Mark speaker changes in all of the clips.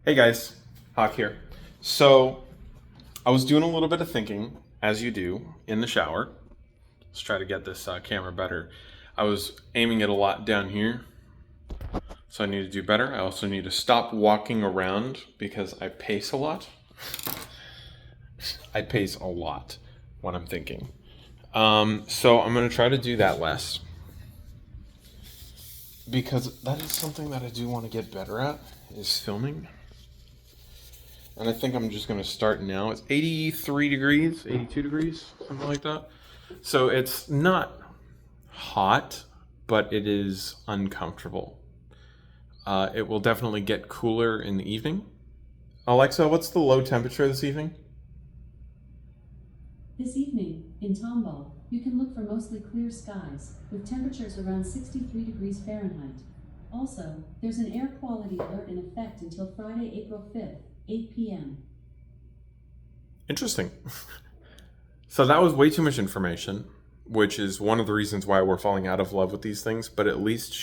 Speaker 1: Hey guys, Hawk here. So I was doing a little bit of thinking, as you do, in the shower. Let's try to get this camera better. I was aiming it a lot down here, so I need to do better. I also need to stop walking around because I pace a lot. I pace a lot when I'm thinking. So I'm going to try to do that less because that is something that I do want to get better at, is filming. And I think I'm just going to start now. It's 83 degrees, 82 degrees, something like that. So it's not hot, but it is uncomfortable. It will definitely get cooler in the evening. Alexa, what's the low temperature this evening?
Speaker 2: This evening, in Tomball, you can look for mostly clear skies, with temperatures around 63 degrees Fahrenheit. Also, there's an air quality alert in effect until Friday, April 5th, 8 p.m.
Speaker 1: Interesting. So that was way too much information, which is one of the reasons why we're falling out of love with these things. But at least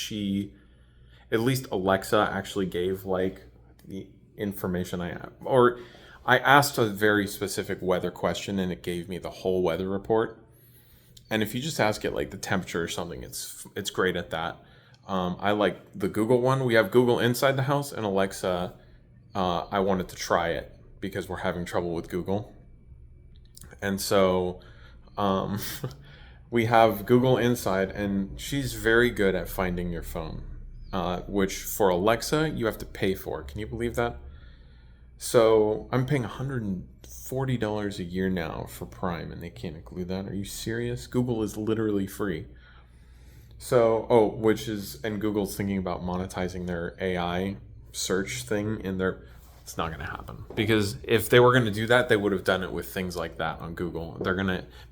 Speaker 1: Alexa actually gave like the information I have. Or I asked a very specific weather question and it gave me the whole weather report. And if you just ask it like the temperature or something, it's great at that. I like the Google one. We have Google inside the house, and Alexa, I wanted to try it because we're having trouble with Google. And so we have Google inside, and she's very good at finding your phone, which for Alexa, you have to pay for. Can you believe that? So I'm paying $140 a year now for Prime, and they can't include that. Are you serious? Google is literally free. So, and Google's thinking about monetizing their AI search thing in their. It's not going to happen, because if they were going to do that, they would have done it with things like that on Google.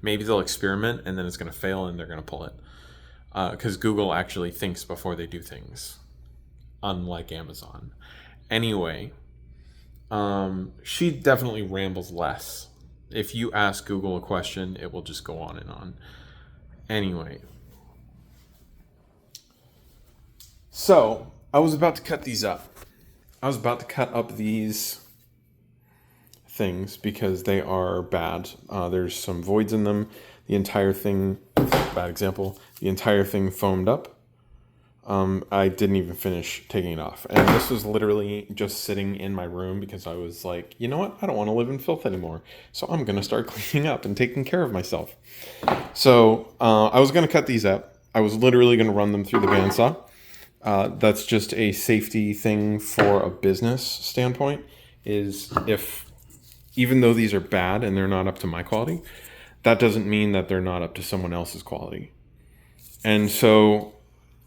Speaker 1: Maybe they'll experiment and then it's going to fail and they're going to pull it. Because Google actually thinks before they do things, unlike Amazon. Anyway, she definitely rambles less. If you ask Google a question, it will just go on and on. Anyway. So, I was about to cut these up. I was about to cut up these things because they are bad. There's some voids in them. The entire thing, bad example, the entire thing foamed up. I didn't even finish taking it off. And this was literally just sitting in my room because I was like, you know what? I don't want to live in filth anymore. So I'm going to start cleaning up and taking care of myself. So I was going to cut these up. I was literally going to run them through the bandsaw. That's just a safety thing for a business standpoint, is even though these are bad and they're not up to my quality, that doesn't mean that they're not up to someone else's quality. And so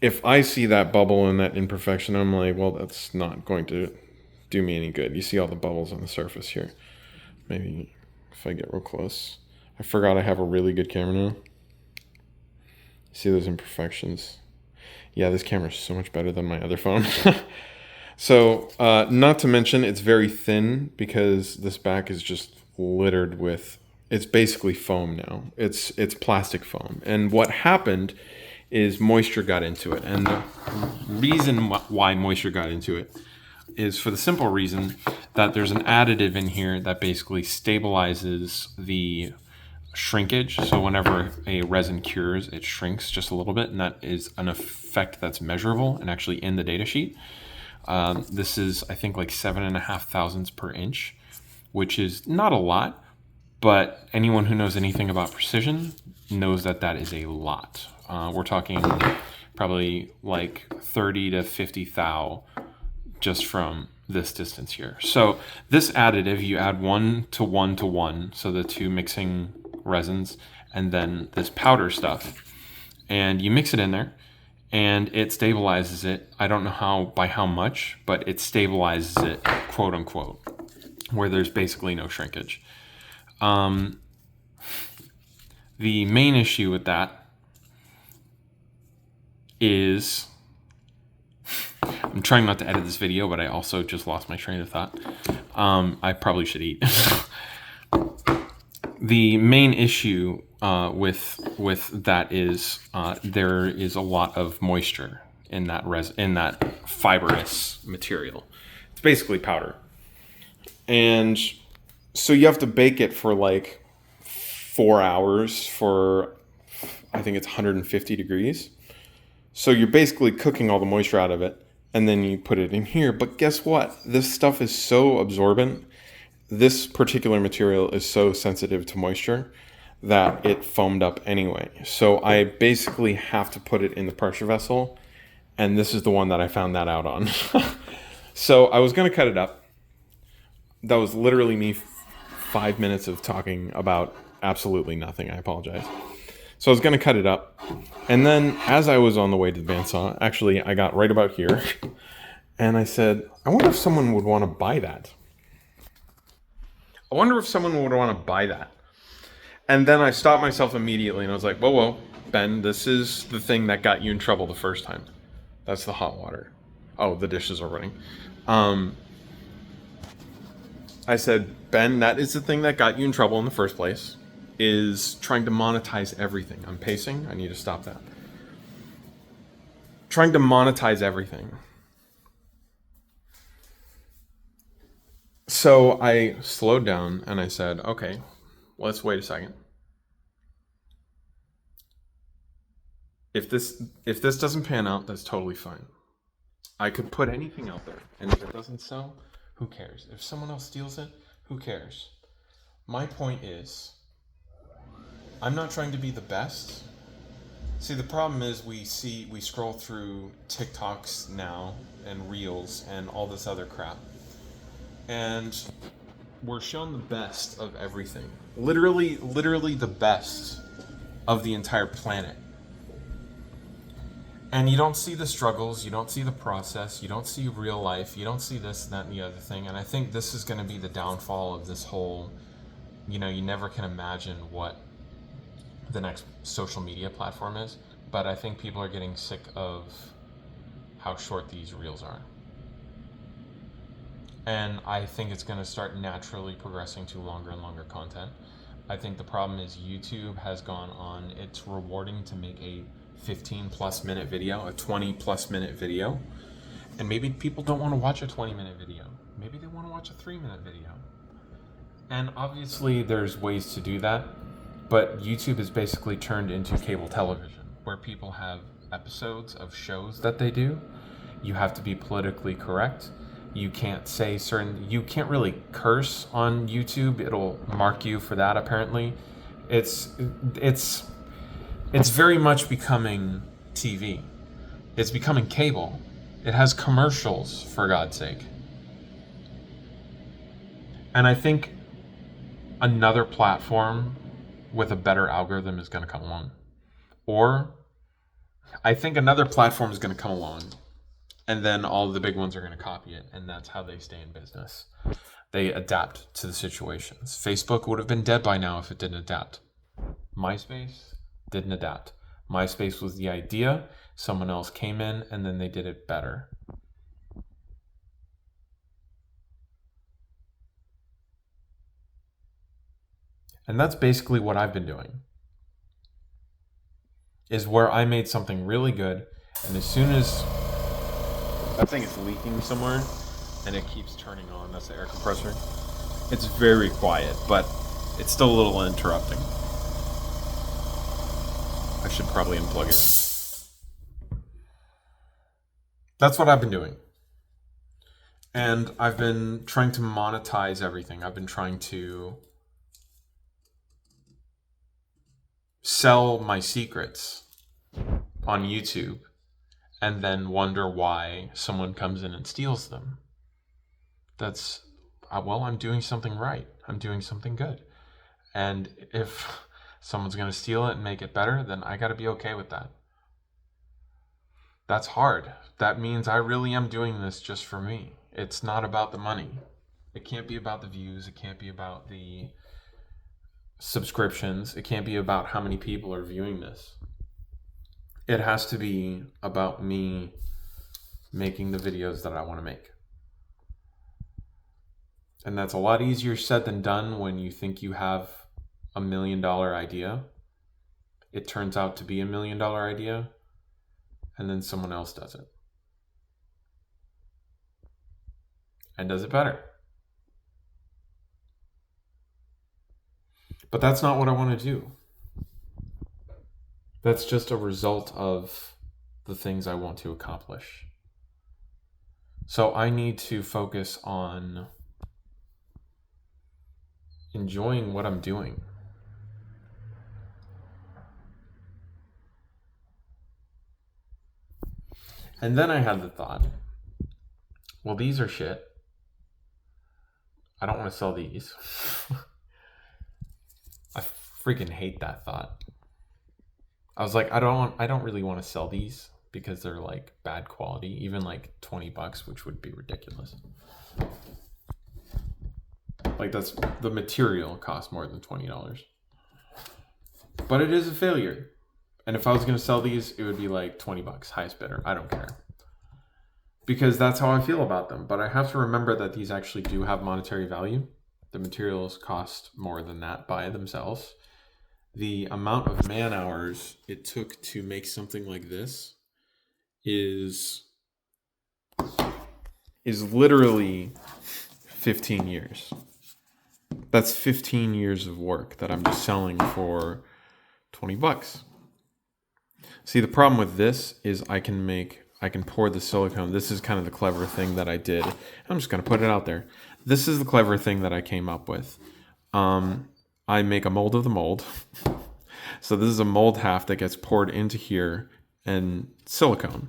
Speaker 1: if I see that bubble and that imperfection, I'm like, well, that's not going to do me any good. You see all the bubbles on the surface here. Maybe if I get real close. I forgot I have a really good camera now. See those imperfections? Yeah, this camera is so much better than my other phone. So, not to mention, it's very thin because this back is just littered with. It's basically foam now. It's plastic foam, and what happened is moisture got into it, and the reason why moisture got into it is for the simple reason that there's an additive in here that basically stabilizes the shrinkage. So whenever a resin cures, it shrinks just a little bit, and that is an effect that's measurable and actually in the data sheet. This is, I think, like 7.5 thousandths per inch, which is not a lot, but anyone who knows anything about precision knows that that is a lot. We're talking probably like 30 to 50 thou just from this distance here. So this additive, you add 1 to 1 to 1, so the two mixing resins, and then this powder stuff, and you mix it in there and it stabilizes it. I don't know by how much, but it stabilizes it, quote unquote, where there's basically no shrinkage. The main issue with that is, I'm trying not to edit this video, but I also just lost my train of thought. I probably should eat. The main issue with that is there is a lot of moisture in that fibrous material. It's basically powder. And so you have to bake it for like 4 hours for, I think it's 150 degrees. So you're basically cooking all the moisture out of it, and then you put it in here. But guess what? This stuff is so absorbent. This particular material is so sensitive to moisture that it foamed up anyway. So I basically have to put it in the pressure vessel, and this is the one that I found that out on. So I was going to cut it up. That was literally me 5 minutes of talking about absolutely nothing. I apologize. So I was going to cut it up. And then as I was on the way to the bandsaw, actually, I got right about here. And I said, I wonder if someone would want to buy that. I wonder if someone would want to buy that. And then I stopped myself immediately and I was like, whoa, Ben, this is the thing that got you in trouble the first time. That's the hot water. Oh, the dishes are running. I said, Ben, that is the thing that got you in trouble in the first place, is trying to monetize everything. I'm pacing. I need to stop that. Trying to monetize everything. So I slowed down and I said, okay, let's wait a second. If this doesn't pan out, that's totally fine. I could put anything out there, and if it doesn't sell, who cares? If someone else steals it, who cares? My point is, I'm not trying to be the best. See, the problem is we scroll through TikToks now and Reels and all this other crap. And we're shown the best of everything. Literally the best of the entire planet. And you don't see the struggles, you don't see the process, you don't see real life, you don't see this, that, and the other thing. And I think this is going to be the downfall of this whole, you never can imagine what the next social media platform is. But I think people are getting sick of how short these reels are. And I think it's going to start naturally progressing to longer and longer content. I think the problem is YouTube has gone on, it's rewarding to make a 15 plus minute video, a 20 plus minute video. And maybe people don't want to watch a 20-minute video. Maybe they want to watch a 3-minute video. And obviously there's ways to do that, but YouTube is basically turned into cable television, where people have episodes of shows that they do. You have to be politically correct. You can't say you can't really curse on YouTube. It'll mark you for that, apparently. It's very much becoming TV. It's becoming cable. It has commercials, for God's sake. And I think another platform with a better algorithm is going to come along. Or I think another platform is going to come along, and then all of the big ones are going to copy it, and that's how they stay in business. They adapt to the situations. Facebook would have been dead by now if it didn't adapt. MySpace didn't adapt. MySpace was the idea, someone else came in, and then they did it better. And that's basically what I've been doing. Is where I made something really good, and as soon as that thing is leaking somewhere, and it keeps turning on, that's the air compressor. It's very quiet, but it's still a little interrupting. I should probably unplug it. That's what I've been doing. And I've been trying to monetize everything. I've been trying to sell my secrets on YouTube and then wonder why someone comes in and steals them. I'm doing something right. I'm doing something good. And if someone's going to steal it and make it better, then I got to be okay with that. That's hard. That means I really am doing this just for me. It's not about the money. It can't be about the views. It can't be about the subscriptions. It can't be about how many people are viewing this. It has to be about me making the videos that I want to make. And that's a lot easier said than done when you think you have $1 million idea. It turns out to be $1 million idea, and then someone else does it. And does it better. But that's not what I want to do. That's just a result of the things I want to accomplish. So I need to focus on enjoying what I'm doing. And then I had the thought, well, these are shit. I don't want to sell these. I freaking hate that thought. I was like, I don't really want to sell these because they're like bad quality, even like $20, which would be ridiculous. Like that's the material costs more than $20. But it is a failure. And if I was going to sell these, it would be like $20, highest bidder. I don't care. Because that's how I feel about them. But I have to remember that these actually do have monetary value. The materials cost more than that by themselves. The amount of man hours it took to make something like this is literally 15 years. That's 15 years of work that I'm just selling for $20. See, the problem with this is I can pour the silicone. This is kind of the clever thing that I did. I'm just going to put it out there. This is the clever thing that I came up with. I make a mold of the mold. So this is a mold half that gets poured into here and silicone.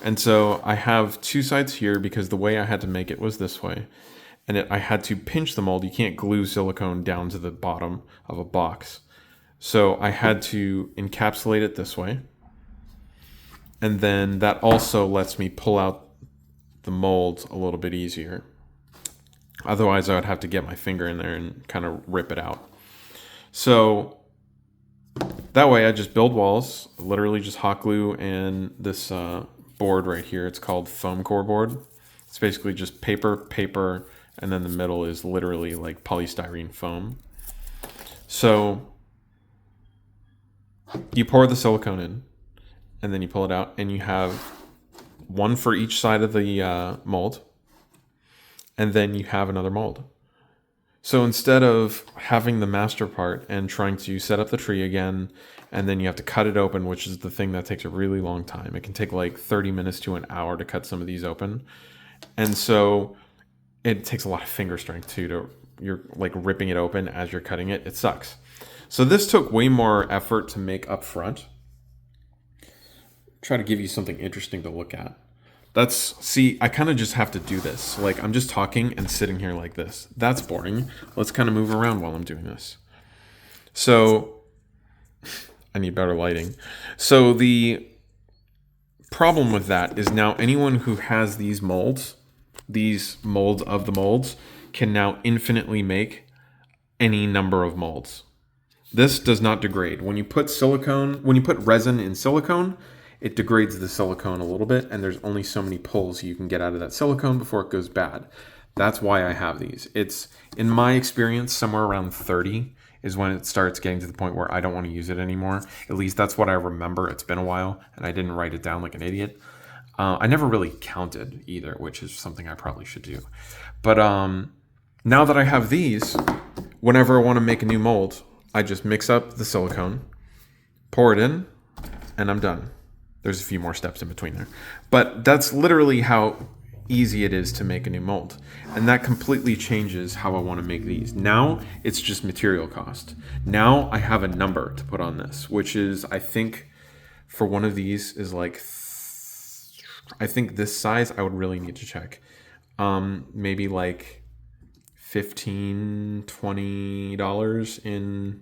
Speaker 1: And so I have two sides here because the way I had to make it was this way. And I had to pinch the mold. You can't glue silicone down to the bottom of a box. So I had to encapsulate it this way. And then that also lets me pull out the mold a little bit easier. Otherwise, I would have to get my finger in there and kind of rip it out. So that way I just build walls, literally just hot glue and this board right here. It's called foam core board. It's basically just paper, and then the middle is literally like polystyrene foam. So you pour the silicone in, and then you pull it out, and you have one for each side of the mold, and then you have another mold. So instead of having the master part and trying to set up the tree again, and then you have to cut it open, which is the thing that takes a really long time. It can take like 30 minutes to an hour to cut some of these open. And so it takes a lot of finger strength too. You're like ripping it open as you're cutting it. It sucks. So this took way more effort to make up front. Try to give you something interesting to look at. See, I kind of just have to do this. Like I'm just talking and sitting here like this. That's boring. Let's kind of move around while I'm doing this. So I need better lighting. So the problem with that is now anyone who has these molds of the molds, can now infinitely make any number of molds. This does not degrade. When you put resin in silicone, it degrades the silicone a little bit, and there's only so many pulls you can get out of that silicone before it goes bad. That's why I have these. It's, in my experience, somewhere around 30 is when it starts getting to the point where I don't want to use it anymore. At least that's what I remember. It's been a while, and I didn't write it down like an idiot. I never really counted either, which is something I probably should do. But now that I have these, whenever I want to make a new mold, I just mix up the silicone, pour it in, and I'm done. There's a few more steps in between there. But that's literally how easy it is to make a new mold. And that completely changes how I want to make these. Now it's just material cost. Now I have a number to put on this, which is, I think for one of these is like, I think this size I would really need to check. Maybe like $15, $20 in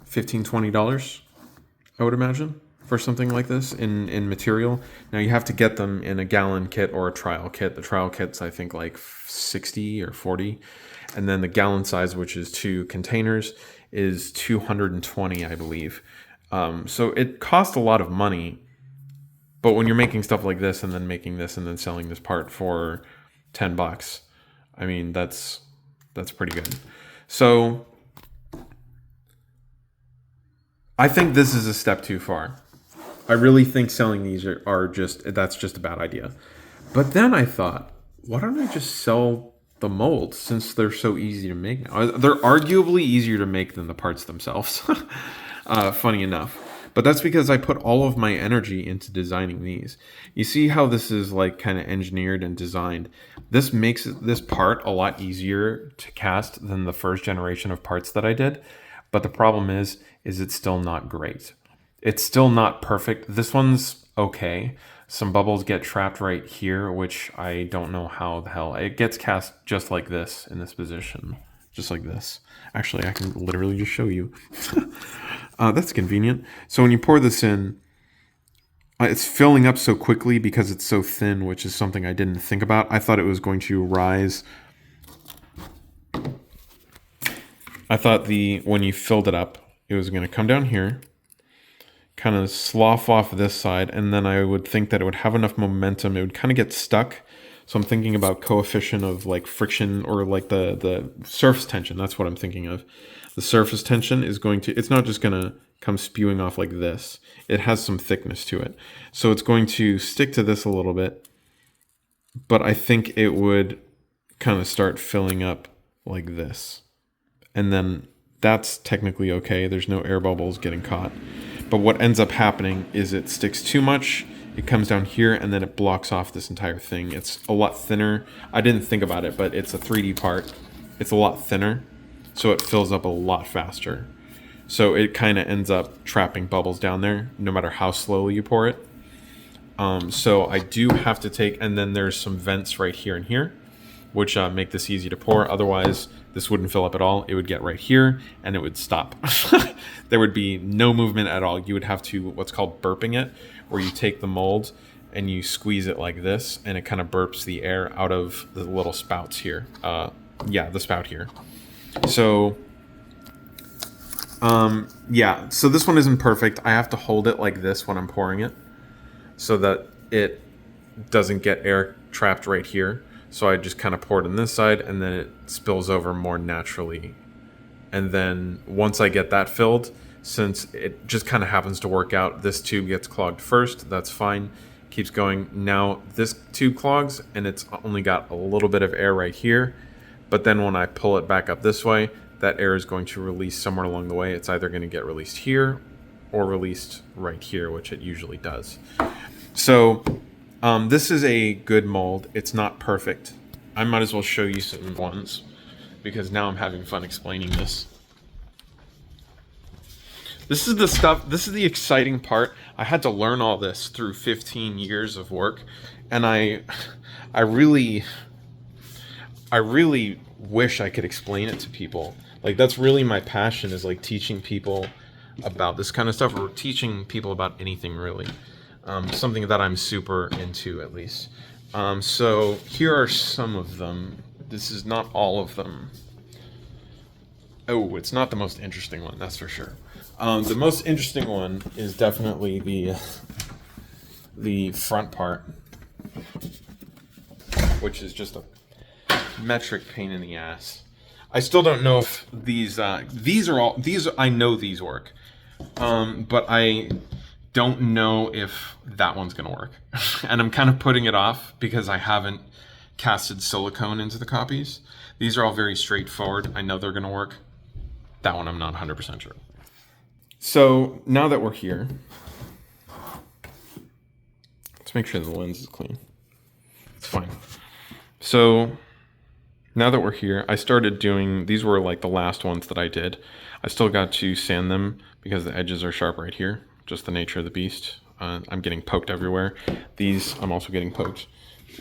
Speaker 1: $15, $20, I would imagine, for something like this in material. Now you have to get them in a gallon kit or a trial kit. The trial kit's I think like 60 or 40. And then the gallon size, which is 2 containers, is 220, I believe. So it costs a lot of money. But when you're making stuff like this and then making this and then selling this part for $10, I mean, that's pretty good. So I think this is a step too far. I really think selling these that's just a bad idea. But then I thought, why don't I just sell the molds since they're so easy to make now. They're arguably easier to make than the parts themselves. Funny enough. But that's because I put all of my energy into designing these. You see how this is like kind of engineered and designed. This makes this part a lot easier to cast than the first generation of parts that I did. But the problem is it's still not great. It's still not perfect. This one's okay. Some bubbles get trapped right here, which I don't know how the hell. It gets cast just like this in this position. Just like this. Actually, I can literally just show you. That's convenient. So when you pour this in, it's filling up so quickly because it's so thin, which is something I didn't think about. I thought it was going to rise. I thought when you filled it up, it was going to come down here, kind of slough off this side, and then I would think that it would have enough momentum. It would kind of get stuck. So I'm thinking about coefficient of like friction or like the surface tension. That's what I'm thinking of. The surface tension is going to, it's not just going to come spewing off like this. It has some thickness to it. So it's going to stick to this a little bit, but I think it would kind of start filling up like this. And then that's technically okay. There's no air bubbles getting caught. But what ends up happening is it sticks too much. It comes down here and then it blocks off this entire thing. It's a lot thinner. I didn't think about it, but it's a 3D part. It's a lot thinner, so it fills up a lot faster. So it kind of ends up trapping bubbles down there, no matter how slowly you pour it. So I do have to take, and then there's some vents right here and here, which make this easy to pour. Otherwise, this wouldn't fill up at all. It would get right here and it would stop. There would be no movement at all. You would have to what's called burping it, where you take the mold and you squeeze it like this and it kind of burps the air out of the little spouts here. The spout here. So, so this one isn't perfect. I have to hold it like this when I'm pouring it so that it doesn't get air trapped right here. So I just kind of pour it on this side and then it spills over more naturally. And then once I get that filled, since it just kind of happens to work out, this tube gets clogged first. That's fine. Keeps going. Now this tube clogs and it's only got a little bit of air right here. But then when I pull it back up this way, that air is going to release somewhere along the way. It's either going to get released here or released right here, which it usually does. So this is a good mold. It's not perfect. I might as well show you some ones because now I'm having fun explaining this. This is the stuff, this is the exciting part. I had to learn all this through 15 years of work, and I really wish I could explain it to people. Like, that's really my passion, is like teaching people about this kind of stuff, or teaching people about anything really. Something that I'm super into, at least. So here are some of them. This is not all of them. Oh, it's not the most interesting one, that's for sure. The most interesting one is definitely the front part, which is just a metric pain in the ass. I still don't know if these I know these work, but I don't know if that one's gonna work. And I'm kind of putting it off because I haven't casted silicone into the copies. These are all very straightforward. I know they're gonna work. That one I'm not 100% sure. So now that we're here, let's make sure the lens is clean. It's fine. So now that we're here, I started doing, these were like the last ones that I did. I still got to sand them because the edges are sharp right here. Just the nature of the beast. I'm getting poked everywhere. These, I'm also getting poked.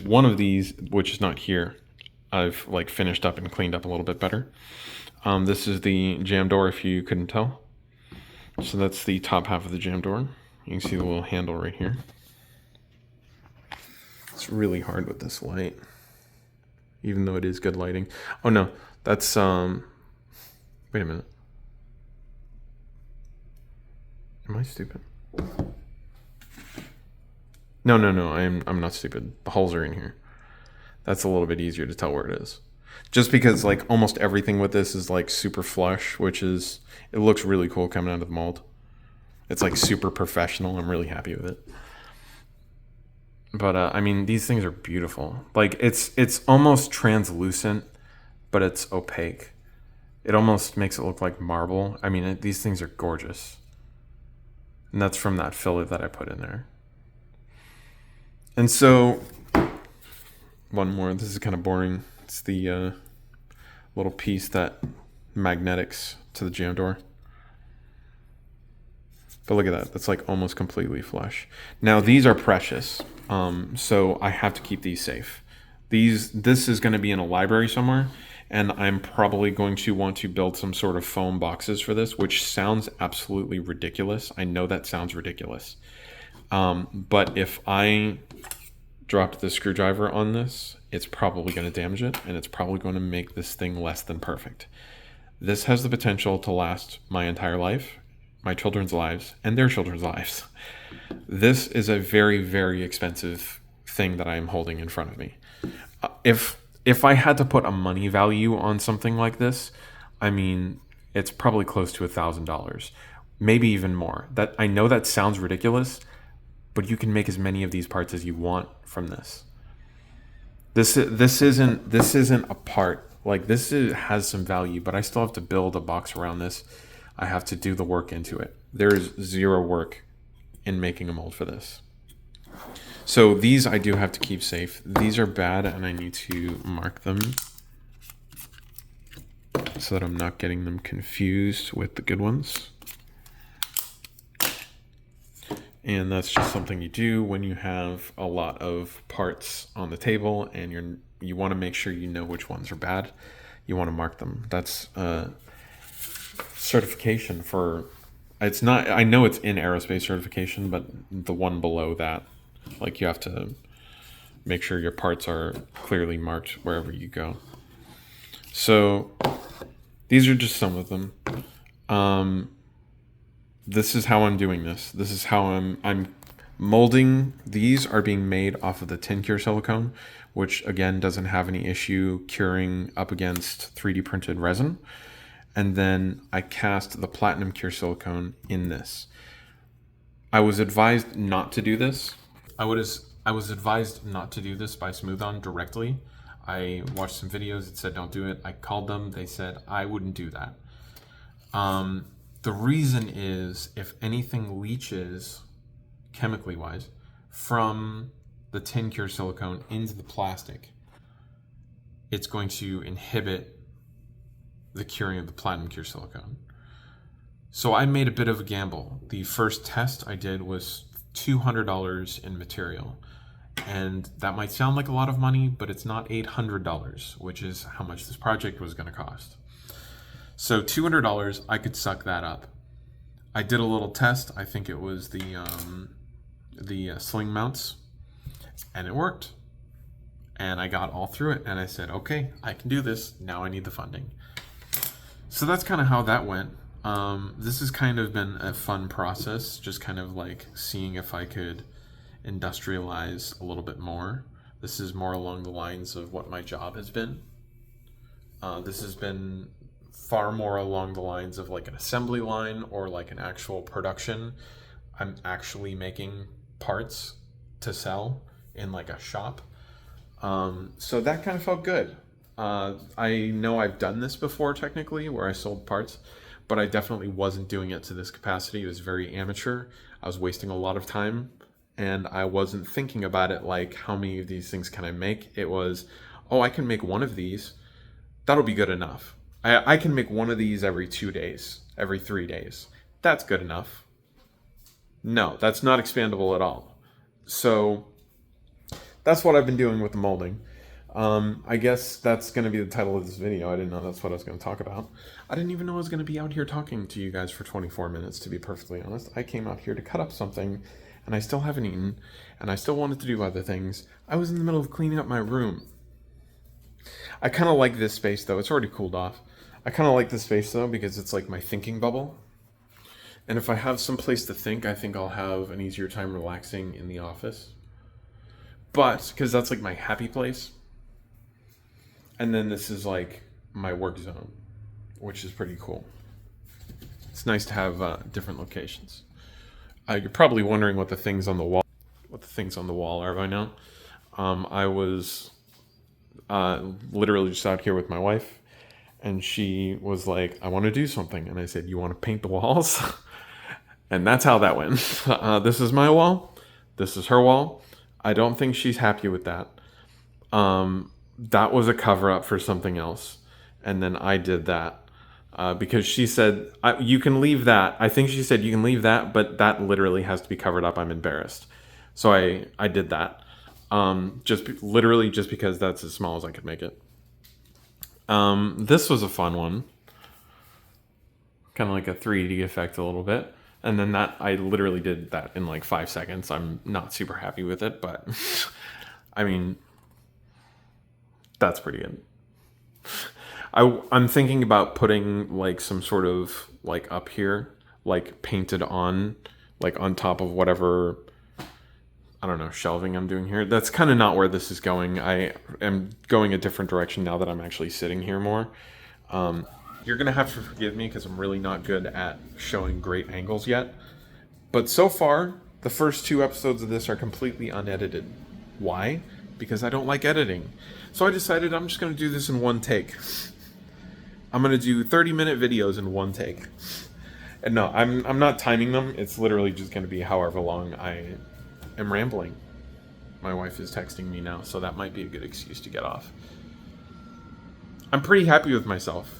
Speaker 1: One of these, which is not here, I've like finished up and cleaned up a little bit better. This is the jam door, if you couldn't tell. So that's the top half of the jam door. You can see the little handle right here. It's really hard with this light, even though it is good lighting. Oh no, that's wait a minute. Am I stupid? No, I'm not stupid. The holes are in here. That's a little bit easier to tell where it is. Just because like almost everything with this is like super flush, which is, it looks really cool coming out of the mold. It's like super professional. I'm really happy with it. But I mean, these things are beautiful. Like it's almost translucent. but it's opaque. It almost makes it look like marble. I mean, these things are gorgeous. And that's from that filler that I put in there. And so, one more. This is kind of boring. It's the little piece that magnetics to the jam door. But look at that. That's like almost completely flush. Now, these are precious. So I have to keep these safe. This is going to be in a library somewhere. And I'm probably going to want to build some sort of foam boxes for this, which sounds absolutely ridiculous. I know that sounds ridiculous. But if I dropped the screwdriver on this, it's probably going to damage it, and it's probably going to make this thing less than perfect. This has the potential to last my entire life, my children's lives, and their children's lives. This is a very, very expensive thing that I am holding in front of me. If I had to put a money value on something like this, I mean, it's probably close to $1,000, maybe even more. That I know that sounds ridiculous, but you can make as many of these parts as you want from this. This isn't a part. Like, has some value, but I still have to build a box around this. I have to do the work into it. There's zero work in making a mold for this. So these I do have to keep safe. These are bad, and I need to mark them so that I'm not getting them confused with the good ones. And that's just something you do when you have a lot of parts on the table and you want to make sure you know which ones are bad. You want to mark them. That's certification for, it's not, I know it's in aerospace certification, but the one below that, like, you have to make sure your parts are clearly marked wherever you go. So these are just some of them. This is how I'm doing this. This is how I'm molding. These are being made off of the tin cure silicone, which again doesn't have any issue curing up against 3D printed resin. And then I cast the platinum cure silicone in this. I was advised not to do this. I was advised not to do this by Smooth On directly. I watched some videos that said don't do it. I called them. They said I wouldn't do that. The reason is if anything leaches, chemically wise, from the tin cure silicone into the plastic, it's going to inhibit the curing of the platinum cure silicone. So I made a bit of a gamble. The first test I did was $200 in material. And that might sound like a lot of money, but it's not $800, which is how much this project was going to cost. So $200, I could suck that up. I did a little test. I think it was the sling mounts, and it worked. And I got all through it, and I said, okay, I can do this. Now I need the funding. So that's kind of how that went. This has kind of been a fun process, just kind of like seeing if I could industrialize a little bit more. This is more along the lines of what my job has been. This has been far more along the lines of like an assembly line or like an actual production. I'm actually making parts to sell in like a shop. So that kind of felt good. I know I've done this before technically where I sold parts, but I definitely wasn't doing it to this capacity. It was very amateur. I was wasting a lot of time, and I wasn't thinking about it like, how many of these things can I make? It was, oh, I can make one of these. That'll be good enough. I can make one of these every 2 days, every 3 days. That's good enough. No, that's not expandable at all. So that's what I've been doing with the molding. I guess that's going to be the title of this video. I didn't know that's what I was going to talk about. I didn't even know I was going to be out here talking to you guys for 24 minutes, to be perfectly honest. I came out here to cut up something, and I still haven't eaten, and I still wanted to do other things. I was in the middle of cleaning up my room. I kind of like this space, though. It's already cooled off. I kind of like this space, though, because it's like my thinking bubble. And if I have some place to think, I think I'll have an easier time relaxing in the office. But, because that's like my happy place. And then this is like my work zone, which is pretty cool. It's nice to have different locations. You're probably wondering what the things on the wall are by now. literally just out here with my wife. And she was like, I want to do something. And I said, you want to paint the walls? And that's how that went. This is my wall. This is her wall. I don't think she's happy with that. That was a cover up for something else. And then I did that because she said, you can leave that. I think she said, you can leave that, but that literally has to be covered up. I'm embarrassed. So I did that. Literally just because that's as small as I could make it. This was a fun one. Kind of like a 3D effect a little bit. And then I literally did that in like 5 seconds. I'm not super happy with it, but I mean, that's pretty good. I'm thinking about putting like some sort of like up here, like painted on, like on top of whatever, I don't know, shelving I'm doing here. That's kind of not where this is going. I am going a different direction now that I'm actually sitting here more. You're going to have to forgive me because I'm really not good at showing great angles yet. But so far, the first 2 episodes of this are completely unedited. Why? Because I don't like editing. So I decided I'm just going to do this in one take. I'm going to do 30-minute videos in one take. And no, I'm not timing them. It's literally just going to be however long I am rambling. My wife is texting me now, so that might be a good excuse to get off. I'm pretty happy with myself.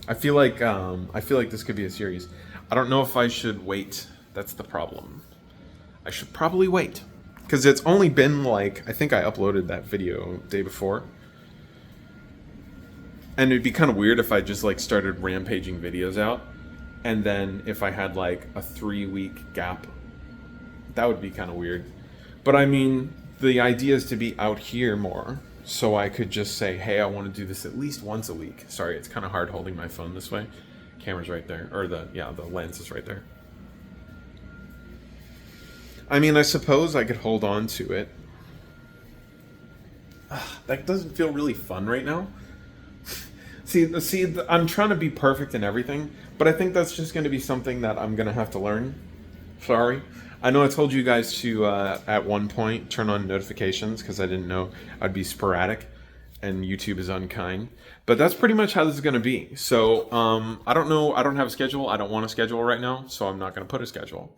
Speaker 1: I feel like this could be a series. I don't know if I should wait. That's the problem. I should probably wait. Because it's only been like, I think I uploaded that video the day before. And it'd be kind of weird if I just like started rampaging videos out. And then if I had like a 3-week gap, that would be kind of weird. But I mean, the idea is to be out here more. So I could just say, hey, I want to do this at least once a week. Sorry, it's kind of hard holding my phone this way. Camera's right there. Or the lens is right there. I mean, I suppose I could hold on to it. That doesn't feel really fun right now. See, I'm trying to be perfect in everything, but I think that's just going to be something that I'm going to have to learn. Sorry. I know I told you guys to, at one point, turn on notifications because I didn't know I'd be sporadic and YouTube is unkind. But that's pretty much how this is going to be. So, I don't know. I don't have a schedule. I don't want a schedule right now, so I'm not going to put a schedule.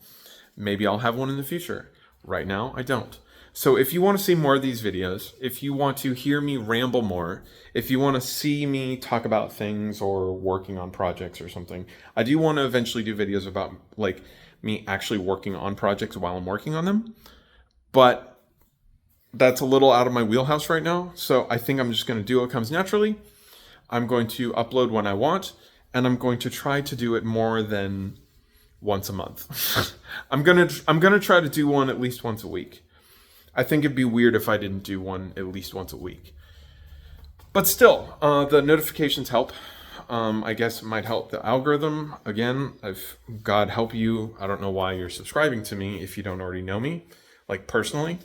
Speaker 1: Maybe I'll have one in the future. Right now, I don't. So if you want to see more of these videos, if you want to hear me ramble more, if you want to see me talk about things or working on projects or something, I do want to eventually do videos about like me actually working on projects while I'm working on them. But that's a little out of my wheelhouse right now. So I think I'm just going to do what comes naturally. I'm going to upload when I want, and I'm going to try to do it more than once a month. I'm gonna try to do one at least once a week. I think it'd be weird if I didn't do one at least once a week. But still, the notifications help. I guess it might help the algorithm. Again, God help you. I don't know why you're subscribing to me if you don't already know me, like personally.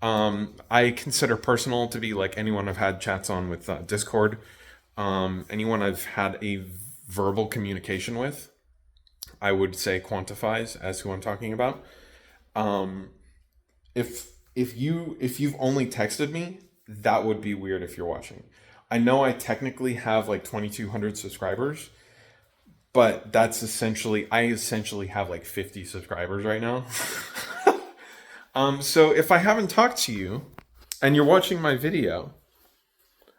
Speaker 1: I consider personal to be like anyone I've had chats on with Discord, anyone I've had a verbal communication with. I would say quantifies as who I'm talking about. If you've only texted me, that would be weird if you're watching. I know I technically have like 2,200 subscribers, but I essentially have like 50 subscribers right now. So if I haven't talked to you and you're watching my video,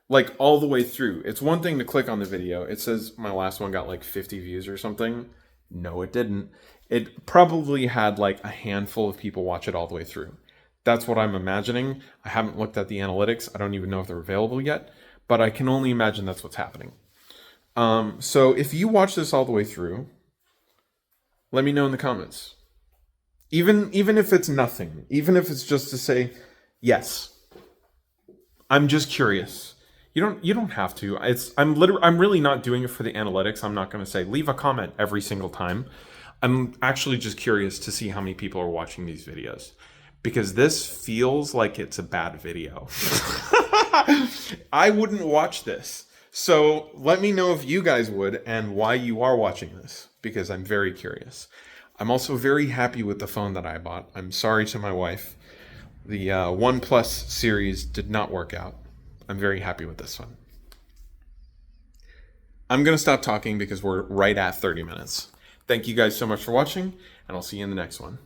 Speaker 1: like all the way through, it's one thing to click on the video. It says my last one got like 50 views or something. No, it didn't. It probably had like a handful of people watch it all the way through. That's what I'm imagining. I haven't looked at the analytics. I don't even know if they're available yet, but I can only imagine that's what's happening. So if you watch this all the way through, let me know in the comments. Even if it's nothing, even if it's just to say, yes, I'm just curious. You don't have to. I'm really not doing it for the analytics. I'm not going to say leave a comment every single time. I'm actually just curious to see how many people are watching these videos, because this feels like it's a bad video. I wouldn't watch this. So let me know if you guys would and why you are watching this, because I'm very curious. I'm also very happy with the phone that I bought. I'm sorry to my wife. The OnePlus series did not work out. I'm very happy with this one. I'm going to stop talking because we're right at 30 minutes. Thank you guys so much for watching, and I'll see you in the next one.